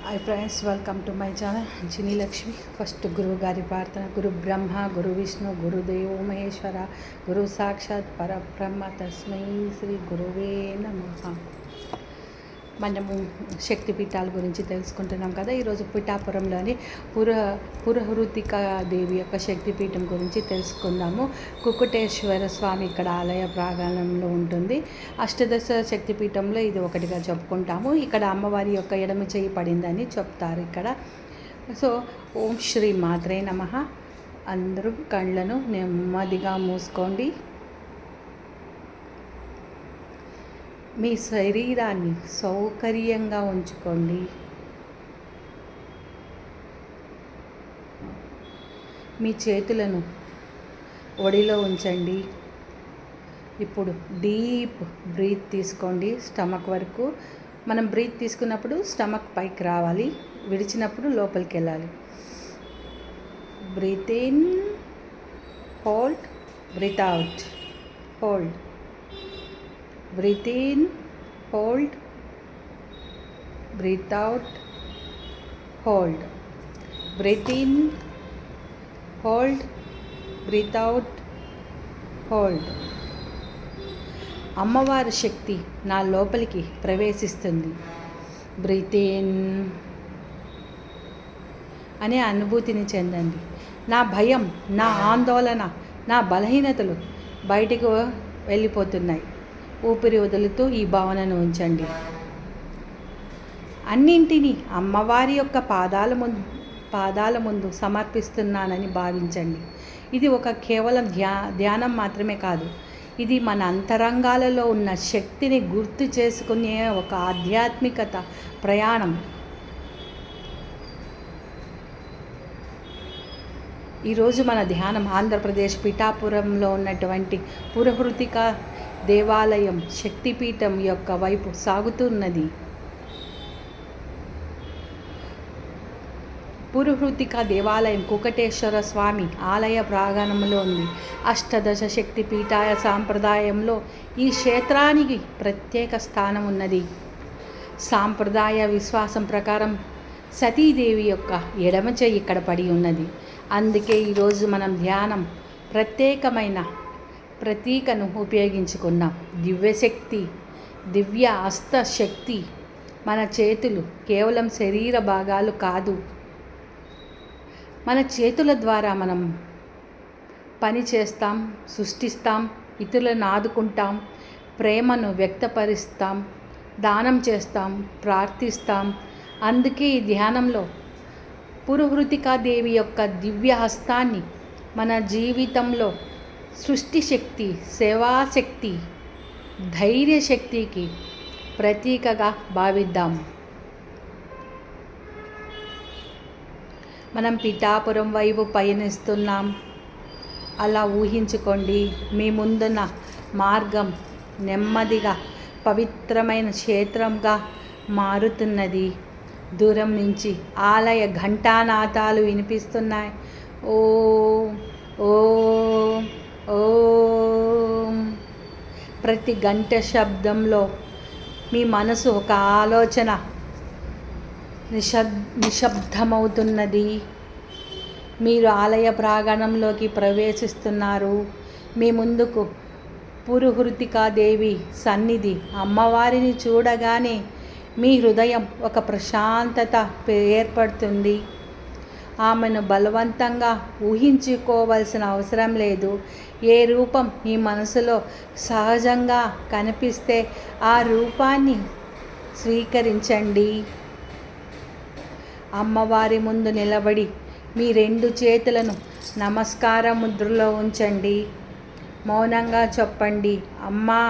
Hi friends, welcome to my channel Jini Lakshmi. First గురువు గారి ప్రార్థన. గురు బ్రహ్మ, గురు విష్ణు, గురుదేవో మహేశ్వర, గురు సాక్షాత్ పరబ్రహ్మ, తస్మై శ్రీ గురువే నమః. మనము శక్తిపీఠాల గురించి తెలుసుకుంటున్నాం కదా. ఈరోజు పిఠాపురంలోని పురహృతికా దేవి యొక్క శక్తిపీఠం గురించి తెలుసుకుందాము. కుక్కుటేశ్వర స్వామి ఇక్కడ ఆలయ ప్రాంగణంలో ఉంటుంది. అష్టదశ శక్తిపీఠంలో ఇది ఒకటిగా చెప్పుకుంటాము. ఇక్కడ అమ్మవారి యొక్క ఎడమ చేయి పడిందని చెప్తారు ఇక్కడ. సో ఓం శ్రీ మాత్రే నమః. అందరూ కళ్ళను నెమ్మదిగా మూసుకోండి. మీ శరీరాన్ని సౌకర్యంగా ఉంచుకోండి. మీ చేతులను ఒడిలో ఉంచండి. ఇప్పుడు డీప్ బ్రీత్ తీసుకోండి స్టమక్ వరకు. మనం బ్రీత్ తీసుకున్నప్పుడు స్టమక్ పైకి రావాలి, విడిచినప్పుడు లోపలికి వెళ్ళాలి. Breathe in, hold, breathe out, hold. Breathe in, hold, breathe out, hold. Breathe in, hold, breathe out, hold. అమ్మవారి శక్తి నా లోపలికి ప్రవేశిస్తుంది. బ్రీత్ ఇన్ అనే అనుభూతిని చెందండి. నా భయం, నా ఆందోళన, నా బలహీనతలు బయటికి వెళ్ళిపోతున్నాయి. ఊపిరి వదులుతూ ఈ భావనను ఉంచండి. అన్నింటినీ అమ్మవారి యొక్క పాదాల ముందు సమర్పిస్తున్నానని భావించండి. ఇది ఒక కేవలం ధ్యానం మాత్రమే కాదు. ఇది మన అంతరంగాలలో ఉన్న శక్తిని గుర్తు చేసుకునే ఒక ఆధ్యాత్మికత ప్రయాణం. ఈరోజు మన ధ్యానం ఆంధ్రప్రదేశ్ పిఠాపురంలో ఉన్నటువంటి పురహృతికా దేవాలయం శక్తిపీఠం యొక్క వైపు సాగుతున్నది. పురహృతికా దేవాలయం కుక్కటేశ్వర స్వామి ఆలయ ప్రాంగణంలో ఉంది. అష్టదశ శక్తిపీఠ సాంప్రదాయంలో ఈ క్షేత్రానికి ప్రత్యేక స్థానం ఉన్నది. సాంప్రదాయ విశ్వాసం ప్రకారం సతీదేవి యొక్క ఎడమ చెయ్యి ఇక్కడ పడి ఉన్నది. అందుకే ఈరోజు మనం ధ్యానం ప్రత్యేకమైన ప్రతీకను ఉపయోగించుకున్నాం. దివ్యశక్తి, దివ్య హస్త శక్తి. మన చేతులు కేవలం శరీర భాగాలు కాదు. మన చేతుల ద్వారా మనం పని చేస్తాం, సృష్టిస్తాం, ఇతరులను ఆదుకుంటాం, ప్రేమను వ్యక్తపరుస్తాం, దానం చేస్తాం, ప్రార్థిస్తాం. అందుకే ఈ ధ్యానంలో పురహృతికాదేవి యొక్క దివ్య హస్తాన్ని మన జీవితంలో సృష్టి శక్తి, సేవాశక్తి, ధైర్యశక్తికి ప్రతీకగా భావిద్దాం. మనం పిఠాపురం వైపు పయనిస్తున్నాం. అలా ఊహించుకోండి. మీ ముందున్న మార్గం నెమ్మదిగా పవిత్రమైన క్షేత్రంగా మారుతున్నది. దూరం నుంచి ఆలయ ఘంటానాదాలు వినిపిస్తున్నాయి. ఓం ఓం ఓం. ప్రతి గంట శబ్దంలో మీ మనసు ఒక ఆలోచన నిశ్శబ్దమవుతున్నది. మీరు ఆలయ ప్రాంగణంలోకి ప్రవేశిస్తున్నారు. మీ ముందుకు పురహృతికాదేవి సన్నిధి. అమ్మవారిని చూడగానే మీ హృదయం ఒక ప్రశాంతత ఏర్పడుతుంది. ఆమెను బలవంతంగా ఊహించుకోవాల్సిన అవసరం లేదు. ఏ రూపం మీ మనసులో సహజంగా కనిపిస్తే ఆ రూపాన్ని స్వీకరించండి. అమ్మవారి ముందు నిలబడి మీ 2 చేతులను నమస్కార ముద్రలో ఉంచండి. మౌనంగా చెప్పండి, అమ్మా,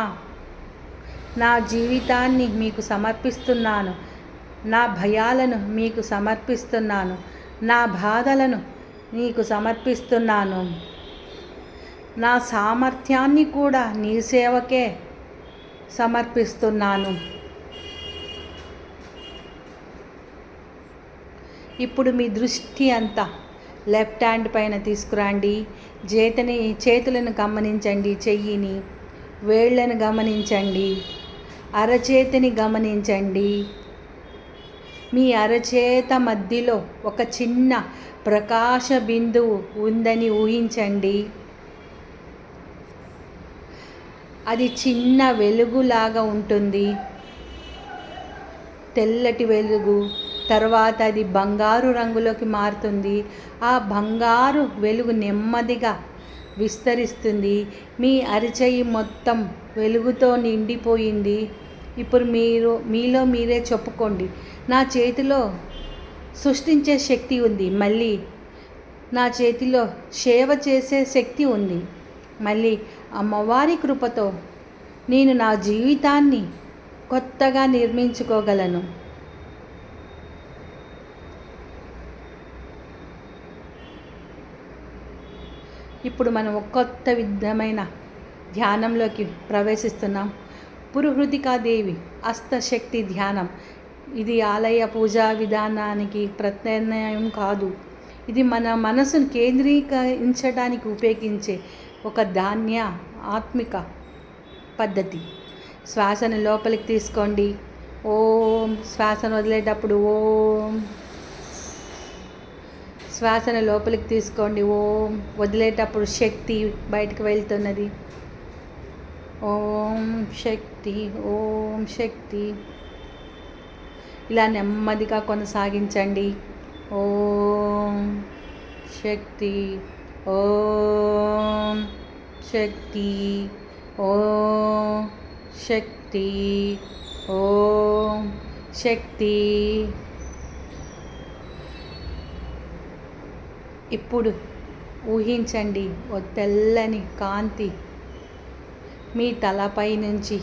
నా జీవితాన్ని మీకు సమర్పిస్తున్నాను. నా భయాలను మీకు సమర్పిస్తున్నాను. నా బాధలను నీకు సమర్పిస్తున్నాను. నా సామర్థ్యాన్ని కూడా నీ సేవకే సమర్పిస్తున్నాను. ఇప్పుడు మీ దృష్టి అంతా లెఫ్ట్ హ్యాండ్ పైన తీసుకురండి. చేతులను గమనించండి. చెయ్యిని, వేళ్ళను గమనించండి. అరచేతిని గమనించండి. మీ అరచేత మధ్యలో ఒక చిన్న ప్రకాశ బిందువు ఉందని ఊహించండి. అది చిన్న వెలుగులాగా ఉంటుంది, తెల్లటి వెలుగు. తర్వాత అది బంగారు రంగులోకి మారుతుంది. ఆ బంగారు వెలుగు నెమ్మదిగా విస్తరిస్తుంది. మీ అరచేయి మొత్తం వెలుగుతో నిండిపోయింది. ఇప్పుడు మీలో మీరే చెప్పుకోండి, నా చేతిలో సృష్టించే శక్తి ఉంది. మళ్ళీ నా చేతిలో సేవ చేసే శక్తి ఉంది. మళ్ళీ అమ్మవారి కృపతో నేను నా జీవితాన్ని కొత్తగా నిర్మించుకోగలను. ఇప్పుడు మనం ఒక కొత్త విధమైన ధ్యానంలోకి ప్రవేశిస్తున్నాం. పురుహృతికాదేవి అష్టశక్తి ధ్యానం. ఇది ఆలయ పూజా విధానానికి ప్రత్యామ్నాయం కాదు. ఇది మన మనసును కేంద్రీకరించడానికి ఉపయోగించే ఒక ఆత్మిక పద్ధతి. శ్వాసను లోపలికి తీసుకోండి. ఓం. శ్వాసను వదిలేటప్పుడు ఓం. శ్వాసను లోపలికి తీసుకోండి. ఓం. వదిలేటప్పుడు శక్తి బయటకు వెళ్తున్నది. ఓం శక్తి, ఓం శక్తి. ఇలా నెమ్మదిగా కొనసాగించండి. ఓం శక్తి, ఓం శక్తి, ఓం శక్తి, ఓం శక్తి. ఇప్పుడు ఊహించండి, ఓ తెల్లని కాంతి మీ తలపై నుంచి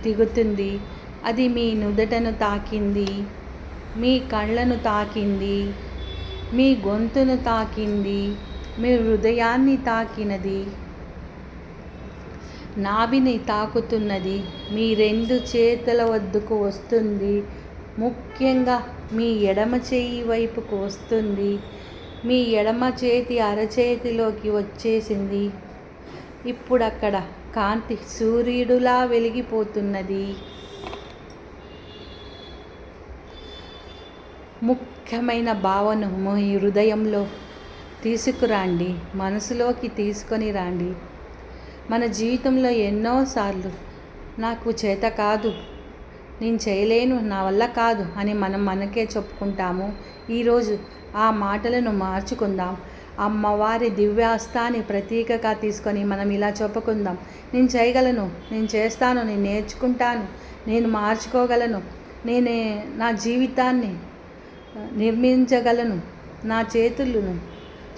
దిగుతుంది. అది మీ నుదుటను తాకింది, మీ కళ్ళను తాకింది, మీ గొంతును తాకింది, మీ హృదయాన్ని తాకినది, నాభిని తాకుతున్నది, మీ 2 చేతుల వద్దకు వస్తుంది. ముఖ్యంగా మీ ఎడమ చేయి వైపుకు వస్తుంది. మీ ఎడమ చేతి అరచేతిలోకి వచ్చేసింది. ఇప్పుడు అక్కడ కాంతి సూర్యుడులా వెలిగిపోతున్నది. ముఖ్యమైన భావన మీ హృదయంలో తీసుకురండి, మనసులోకి తీసుకొని రండి. మన జీవితంలో ఎన్నోసార్లు నాకు చేత కాదు, నేను చేయలేను, నా వల్ల కాదు అని మనం మనకే చెప్పుకుంటాము. ఈరోజు ఆ మాటలను మార్చుకుందాం. అమ్మవారి దివ్యాస్తాన్ని ప్రతీకగా తీసుకొని మనం ఇలా చెప్పుకుందాం. నేను చేయగలను, నేను చేస్తాను, నేను నేర్చుకుంటాను, నేను మార్చుకోగలను, నేనే నా జీవితాన్ని నిర్మించగలను. నా చేతులను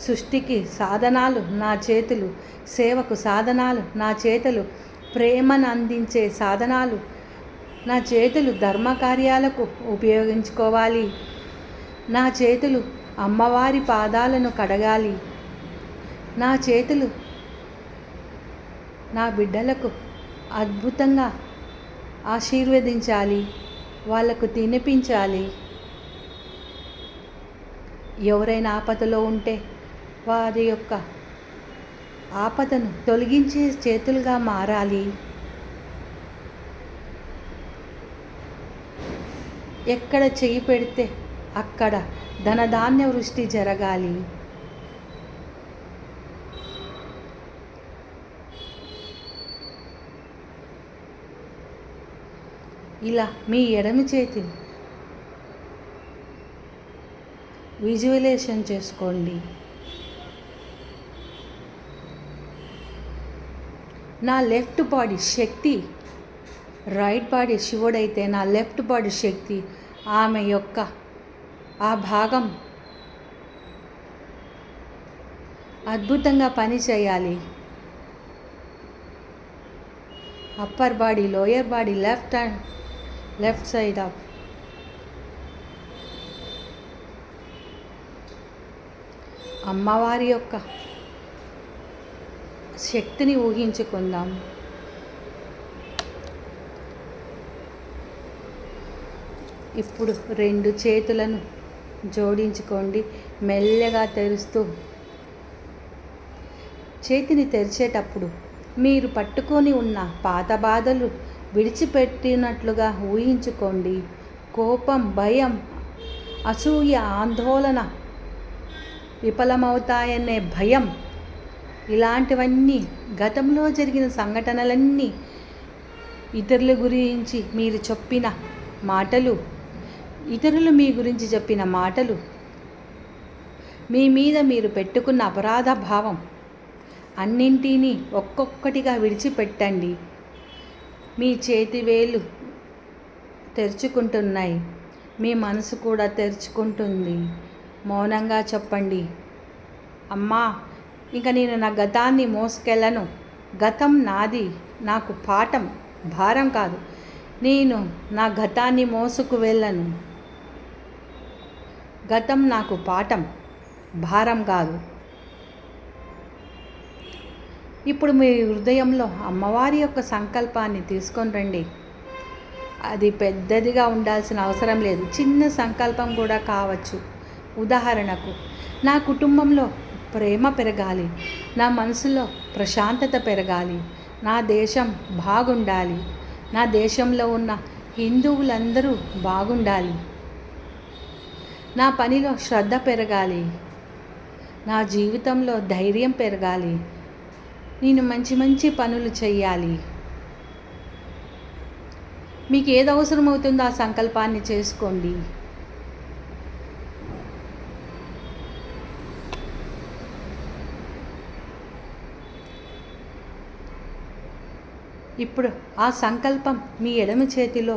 సృష్టికి సాధనాలు, నా చేతులు సేవకు సాధనాలు, నా చేతులు ప్రేమను అందించే సాధనాలు, నా చేతులు ధర్మకార్యాలకు ఉపయోగించుకోవాలి. నా చేతులు అమ్మవారి పాదాలను కడగాలి. నా చేతులు నా బిడ్డలకు అద్భుతంగా ఆశీర్వదించాలి, వాళ్ళకు తినిపించాలి. ఎవరైనా ఆపదలో ఉంటే వారి యొక్క ఆపదను తొలగించే చేతులుగా మారాలి. ఎక్కడ చెయ్యి పెడితే అక్కడ ధనధాన్య వృష్టి జరగాలి. ఇలా మీ ఎడమ చేతిని విజువలైజేషన్ చేసుకోండి. నా లెఫ్ట్ బాడీ శక్తి, రైట్ బాడీ శివుడైతే నా లెఫ్ట్ బాడీ శక్తి, ఆమె యొక్క ఆ భాగం అద్భుతంగా పని చేయాలి. Upper body, lower body, left side of అమ్మవారి యొక్క శక్తిని ఊహించుకుందాం. ఇప్పుడు 2 చేతులను జోడించుకోండి. మెల్లగా తెరుస్తూ చేతిని తెరిచేటప్పుడు మీరు పట్టుకొని ఉన్న పాత బాధలు విడిచిపెట్టినట్లుగా ఊహించుకోండి. కోపం, భయం, అసూయ, ఆందోళన విఫలమవుతాయనే భయం, ఇలాంటివన్నీ గతంలో జరిగిన సంఘటనలన్నీ, ఇతరుల గురించి మీరు చెప్పిన మాటలు, ఇతరులు మీ గురించి చెప్పిన మాటలు, మీ మీద మీరు పెట్టుకున్న అపరాధ భావం అన్నింటినీ ఒక్కొక్కటిగా విడిచిపెట్టండి. మీ చేతివేలు తెరుచుకుంటున్నాయి, మీ మనసు కూడా తెరుచుకుంటుంది. మౌనంగా చెప్పండి, అమ్మా ఇంకా నేను నా గతాన్ని మోసుకెళ్ళను. గతం నాది, నాకు పాఠం, భారం కాదు. నేను నా గతాన్ని మోసుకు వెళ్ళను. గతం నాకు పాఠం, భారం కాదు. ఇప్పుడు మీ హృదయంలో అమ్మవారి యొక్క సంకల్పాన్ని తీసుకొని రండి. అది పెద్దదిగా ఉండాల్సిన అవసరం లేదు, చిన్న సంకల్పం కూడా కావచ్చు. ఉదాహరణకు, నా కుటుంబంలో ప్రేమ పెరగాలి, నా మనసులో ప్రశాంతత పెరగాలి, నా దేశం బాగుండాలి, నా దేశంలో ఉన్న హిందువులందరూ బాగుండాలి, నా పనిలో శ్రద్ధ పెరగాలి, నా జీవితంలో ధైర్యం పెరగాలి, నేను మంచి మంచి పనులు చేయాలి. మీకు ఏది అవసరమవుతుందో ఆ సంకల్పాన్ని చేసుకోండి. ఇప్పుడు ఆ సంకల్పం మీ ఎడమ చేతిలో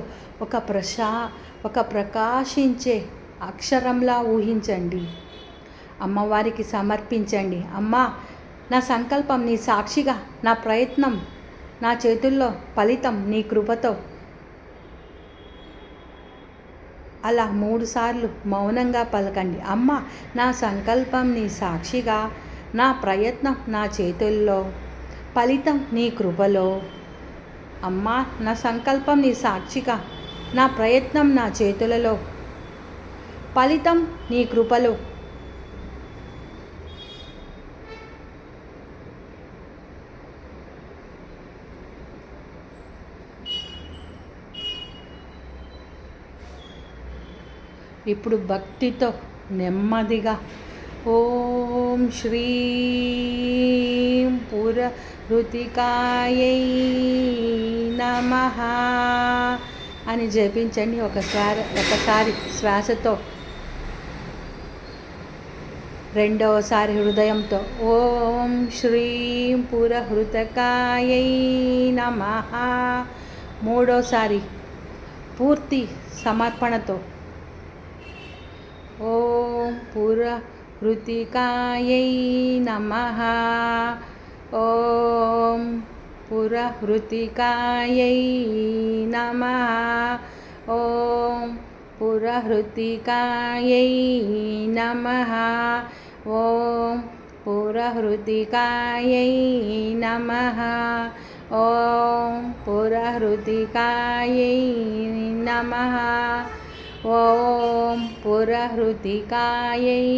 ఒక ప్రకాశించే అక్షరంలా ఊహించండి. అమ్మవారికి సమర్పించండి. అమ్మా, నా సంకల్పం నీ సాక్షిగా, నా ప్రయత్నం నా చేతుల్లో, ఫలితం నీ కృపతో. అలా 3 సార్లు మౌనంగా పలకండి. అమ్మ, నా సంకల్పం నీ సాక్షిగా, నా ప్రయత్నం నా చేతుల్లో, ఫలితం నీ కృపలో. అమ్మ, నా సంకల్పం నీ సాక్షిగా, నా ప్రయత్నం నా చేతులలో, ఫలితం నీ కృపలో. ఇప్పుడు భక్తితో నెమ్మదిగా ఓం శ్రీం పురహృతికాయై నమః అని జపించండి. ఒకసారి శ్వాసతో, రెండవసారి హృదయంతో ఓం శ్రీం పురహృతికాయై నమః, మూడోసారి పూర్తి సమర్పణతో ఓం పురహృతికాయై నమః, ఓం పురహృతికాయై నమః, ఓం పురహృతికాయై నమః, ఓం పురహృతికాయై నమః, ఓం పురహృతికాయై నమః, ఓం పురహృతికాయై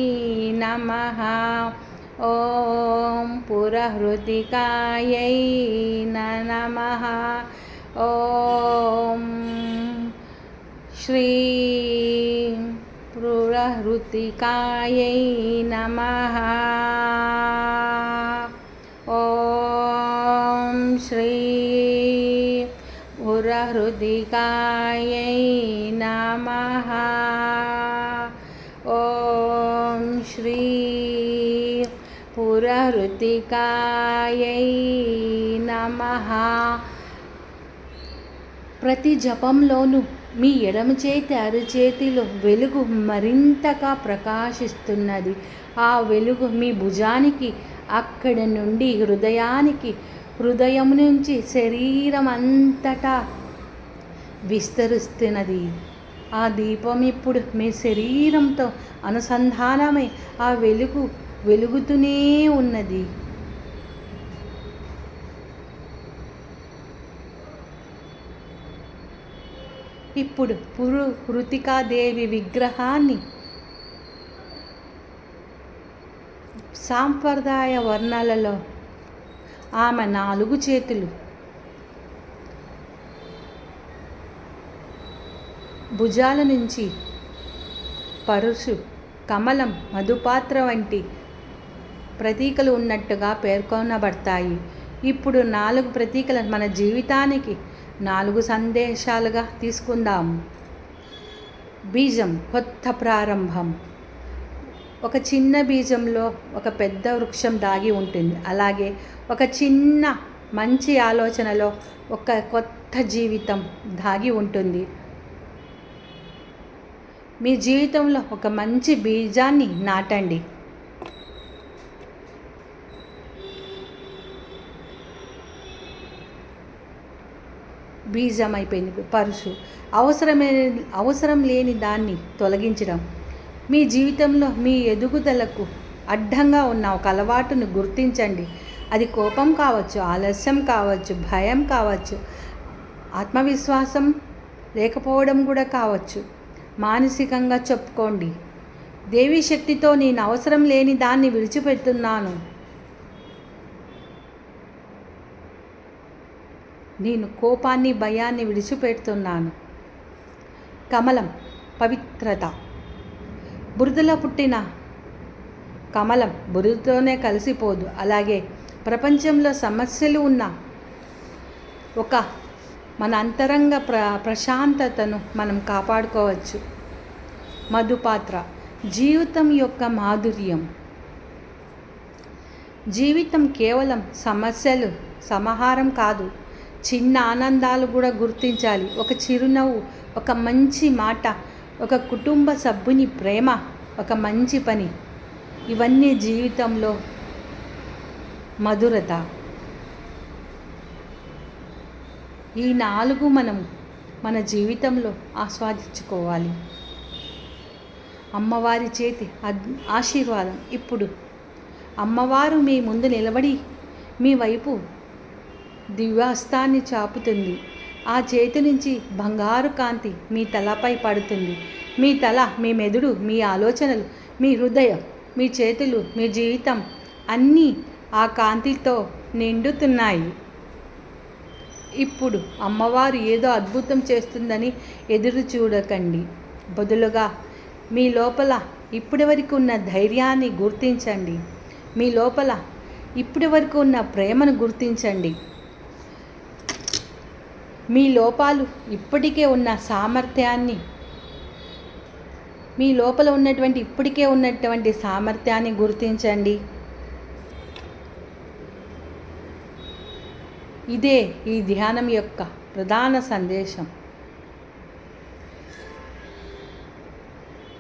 నమః, ఓం పురహృతికాయై నమః, ఓం శ్రీ పురహృతికాయై నమః, ఓం శ్రీ పురహృతికాయై నమః, ఓం శ్రీ పురహృతికాయై నమః. ప్రతి జపంలోనూ మీ ఎడమ చేతి అరచేతిలో వెలుగు మరింతగా ప్రకాశిస్తున్నది. ఆ వెలుగు మీ భుజానికి, అక్కడి నుండి హృదయానికి, హృదయం నుంచి శరీరం అంతటా విస్తరిస్తున్నది. ఆ దీపం ఇప్పుడు మీ శరీరంతో అనుసంధానమై ఆ వెలుగు వెలుగుతూనే ఉన్నది. ఇప్పుడు పురహృతికాదేవి విగ్రహాన్ని సాంప్రదాయ వర్ణాలలో ఆమె 4 చేతులు, భుజాల నుంచి పరుసు, కమలం, మధుపాత్ర వంటి ప్రతీకలు ఉన్నట్టుగా పేర్కొనబడతాయి. ఇప్పుడు 4 ప్రతీకలను మన జీవితానికి 4 సందేశాలుగా తీసుకుందాము. బీజం, కొత్త ప్రారంభం. ఒక చిన్న బీజంలో ఒక పెద్ద వృక్షం దాగి ఉంటుంది. అలాగే ఒక చిన్న మంచి ఆలోచనలో ఒక కొత్త జీవితం దాగి ఉంటుంది. మీ జీవితంలో ఒక మంచి బీజాన్ని నాటండి. బీజం అయిపోయింది. పరుసు, అవసరం లేని దాన్ని తొలగించడం. మీ జీవితంలో మీ ఎదుగుదలకు అడ్డంగా ఉన్న ఒక అలవాటును గుర్తించండి. అది కోపం కావచ్చు, ఆలస్యం కావచ్చు, భయం కావచ్చు, ఆత్మవిశ్వాసం లేకపోవడం కూడా కావచ్చు. మానసికంగా చెప్పుకోండి, దేవీ శక్తితో నేను అవసరం లేని దాన్ని విడిచిపెడుతున్నాను. నేను కోపాన్ని, భయాన్ని విడిచిపెడుతున్నాను. కమలం, పవిత్రత. బురదలో పుట్టిన కమలం బురదతోనే కలిసిపోదు. అలాగే ప్రపంచంలో సమస్యలు ఉన్న మన అంతరంగ ప్రశాంతతను మనం కాపాడుకోవచ్చు. మధుపాత్ర, జీవితం యొక్క మాధుర్యం. జీవితం కేవలం సమస్యలు సమాహారం కాదు, చిన్న ఆనందాలు కూడా గుర్తించాలి. ఒక చిరునవ్వు, ఒక మంచి మాట, ఒక కుటుంబ సభ్యుని ప్రేమ, ఒక మంచి పని, ఇవన్నీ జీవితంలో మధురత. ఈ 4 మనం మన జీవితంలో ఆస్వాదించుకోవాలి. అమ్మవారి చేతి ఆశీర్వాదం. ఇప్పుడు అమ్మవారు మీ ముందు నిలబడి మీ వైపు దివ్యాస్తాన్ని చాపుతుంది. ఆ చేతి నుంచి బంగారు కాంతి మీ తలపై పడుతుంది. మీ తల, మీ మెదడు, మీ ఆలోచనలు, మీ హృదయం, మీ చేతులు, మీ జీవితం అన్నీ ఆ కాంతితో నిండుతున్నాయి. ఇప్పుడు అమ్మవారు ఏదో అద్భుతం చేస్తుందని ఎదురు చూడకండి. బదులుగా మీ లోపల ఇప్పటి వరకు ఉన్న ధైర్యాన్ని గుర్తించండి. మీ లోపల ఇప్పటి వరకు ఉన్న ప్రేమను గుర్తించండి. మీ లోపాలు ఇప్పటికే ఉన్న సామర్థ్యాన్ని, మీ లోపల ఇప్పటికే ఉన్నటువంటి సామర్థ్యాన్ని గుర్తించండి. ఇదే ఈ ధ్యానం యొక్క ప్రధాన సందేశం.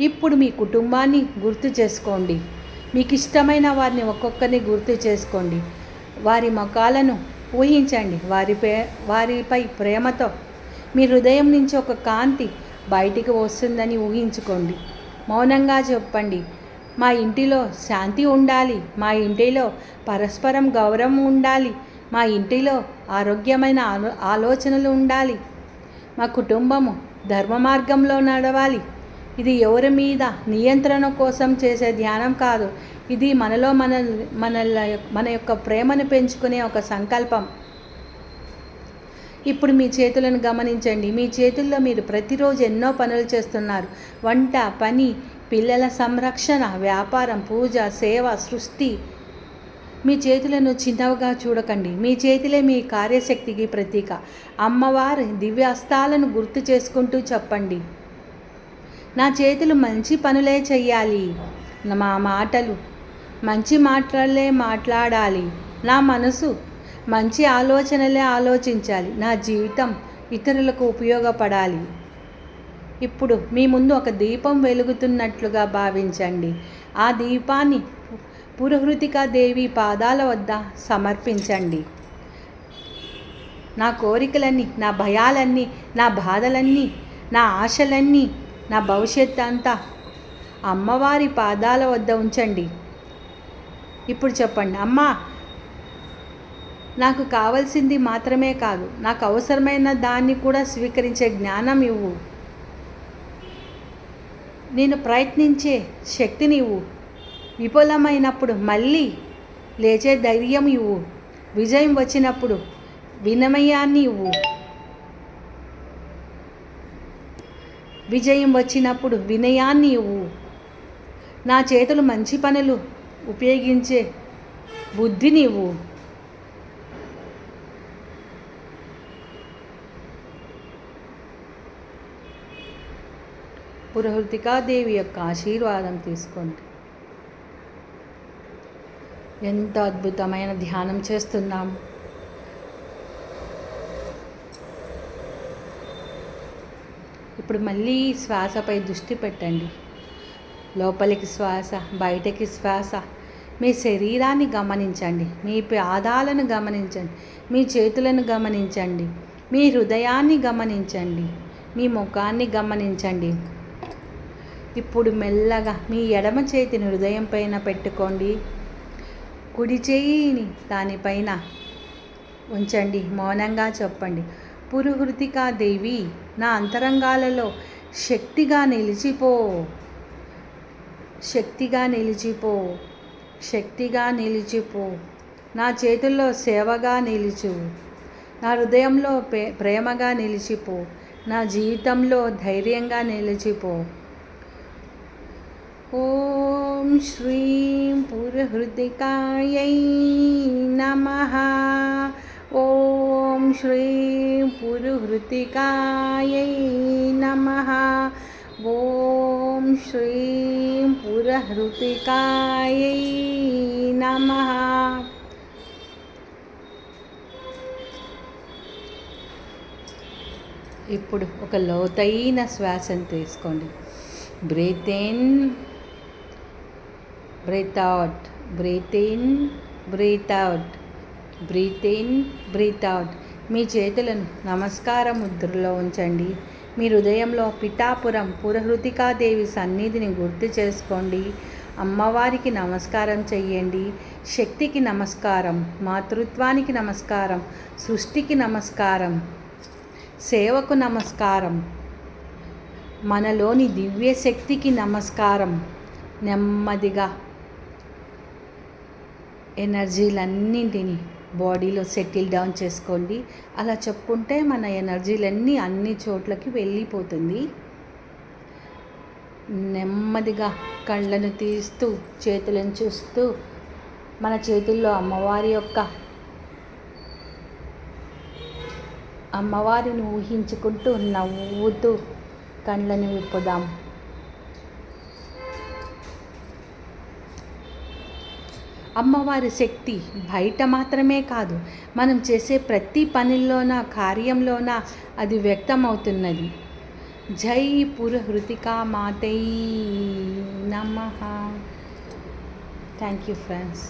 ఇప్పుడు మీ కుటుంబాన్ని గుర్తు చేసుకోండి. మీకు ఇష్టమైన వారిని ఒక్కొక్కరిని గుర్తు చేసుకోండి. వారి ముఖాలను ఊహించండి. వారిపై ప్రేమతో మీ హృదయం నుంచి ఒక కాంతి బయటికి వస్తుందని ఊహించుకోండి. మౌనంగా చెప్పండి, మా ఇంటిలో శాంతి ఉండాలి, మా ఇంటిలో పరస్పరం గౌరవం ఉండాలి, మా ఇంటిలో ఆరోగ్యమైన ఆలోచనలు ఉండాలి, మా కుటుంబము ధర్మ మార్గంలో నడవాలి. ఇది ఎవరి మీద నియంత్రణ కోసం చేసే ధ్యానం కాదు. ఇది మనలో మన యొక్క ప్రేమను పెంచుకునే ఒక సంకల్పం. ఇప్పుడు మీ చేతులను గమనించండి. మీ చేతుల్లో మీరు ప్రతిరోజు ఎన్నో పనులు చేస్తున్నారు. వంట, పని, పిల్లల సంరక్షణ, వ్యాపారం, పూజ, సేవ, సృష్టి. మీ చేతులను చిన్నవిగా చూడకండి. మీ చేతులే మీ కార్యశక్తికి ప్రతీక. అమ్మవారి దివ్యాస్తాలను గుర్తు చేసుకుంటూ చెప్పండి, నా చేతులు మంచి పనులే చెయ్యాలి, మా మాటలు మంచి మాటలే మాట్లాడాలి, నా మనసు మంచి ఆలోచనలే ఆలోచించాలి, నా జీవితం ఇతరులకు ఉపయోగపడాలి. ఇప్పుడు మీ ముందు ఒక దీపం వెలుగుతున్నట్లుగా భావించండి. ఆ దీపాన్ని పురహృతికా దేవి పాదాల వద్ద సమర్పించండి. నా కోరికలన్నీ, నా భయాలన్నీ, నా బాధలన్నీ, నా ఆశలన్నీ, నా భవిష్యత్ అంతా అమ్మవారి పాదాల వద్ద ఉంచండి. ఇప్పుడు చెప్పండి, అమ్మా, నాకు కావలసింది మాత్రమే కాదు, నాకు అవసరమైన దాన్ని కూడా స్వీకరించే జ్ఞానం ఇవ్వు. నేను ప్రయత్నించే శక్తిని ఇవ్వు. విఫలమైనప్పుడు మళ్ళీ లేచే ధైర్యం ఇవ్వు. విజయం వచ్చినప్పుడు వినమయాన్ని ఇవ్వు. విజయం వచ్చినప్పుడు వినయాన్ని ఇవ్వు. నా చేతులు మంచి పనులు ఉపయోగించే బుద్ధిని ఇవ్వు. పురహృతికాదేవి యొక్క ఆశీర్వాదం తీసుకోండి. ఎంత అద్భుతమైన ధ్యానం చేస్తున్నాము. ఇప్పుడు మళ్ళీ శ్వాసపై దృష్టి పెట్టండి. లోపలికి శ్వాస, బయటకి శ్వాస. మీ శరీరాన్ని గమనించండి, మీ పాదాలను గమనించండి, మీ చేతులను గమనించండి, మీ హృదయాన్ని గమనించండి, మీ ముఖాన్ని గమనించండి. ఇప్పుడు మెల్లగా మీ ఎడమ చేతిని హృదయం పైన పెట్టుకోండి. కుడి చేయిని దానిపైన ఉంచండి. మౌనంగా చెప్పండి, పురహృతికాదేవి నా అంతరంగాలలో శక్తిగా నిలిచిపో, శక్తిగా నిలిచిపో, శక్తిగా నిలిచిపో. నా చేతుల్లో సేవగా నిలుచు, నా హృదయంలో ప్రేమగా నిలిచిపో, నా జీవితంలో ధైర్యంగా నిలిచిపో. ఓం శ్రీం పురహృతికాయై నమః. ఓం శ్రీం పురహృతికాయై నమః. ఓం శ్రీం పురహృతికాయై నమః. ఇప్పుడు ఒక లోతైన శ్వాసను తీసుకోండి. Breathe in, breathe out, breathe in, breathe out, breathe in, breathe out. మీ చేతులను నమస్కార ముద్రలో ఉంచండి. మీ హృదయంలో పిఠాపురం పురహృతికాదేవి సన్నిధిని గుర్తు చేసుకోండి. అమ్మవారికి నమస్కారం చెయ్యండి. శక్తికి నమస్కారం, మాతృత్వానికి నమస్కారం, సృష్టికి నమస్కారం, సేవకు నమస్కారం, మనలోని దివ్య శక్తికి నమస్కారం. నెమ్మదిగా ఎనర్జీలన్నింటినీ బాడీలో సెటిల్ డౌన్ చేసుకోండి. అలా చెప్పుకుంటే మన ఎనర్జీలన్నీ అన్ని చోట్లకి వెళ్ళిపోతుంది. నెమ్మదిగా కళ్ళను తీస్తూ చేతులను చూస్తూ మన చేతుల్లో అమ్మవారిని ఊహించుకుంటూ నవ్వుతూ కళ్ళను విప్పుదాం. అమ్మవారి శక్తి బయట మాత్రమే కాదు, మనం చేసే ప్రతి పనిలోన, కార్యంలోన అది వ్యక్తమవుతున్నది. జై పురహృతికా మాతై నమః. Thank you friends.